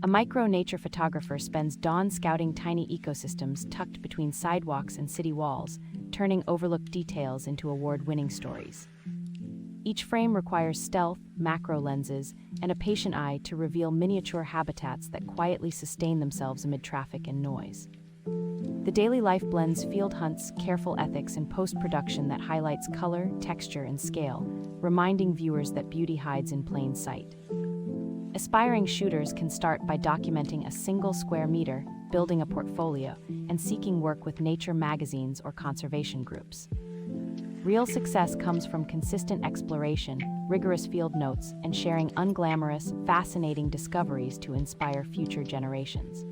A micro-nature photographer spends dawn scouting tiny ecosystems tucked between sidewalks and city walls, turning overlooked details into award-winning stories. Each frame requires stealth, macro lenses, and a patient eye to reveal miniature habitats that quietly sustain themselves amid traffic and noise. The daily life blends field hunts, careful ethics, and post-production that highlights color, texture, and scale, reminding viewers that beauty hides in plain sight. Aspiring shooters can start by documenting a single square meter, building a portfolio, and seeking work with nature magazines or conservation groups. Real success comes from consistent exploration, rigorous field notes, and sharing unglamorous, fascinating discoveries to inspire future generations.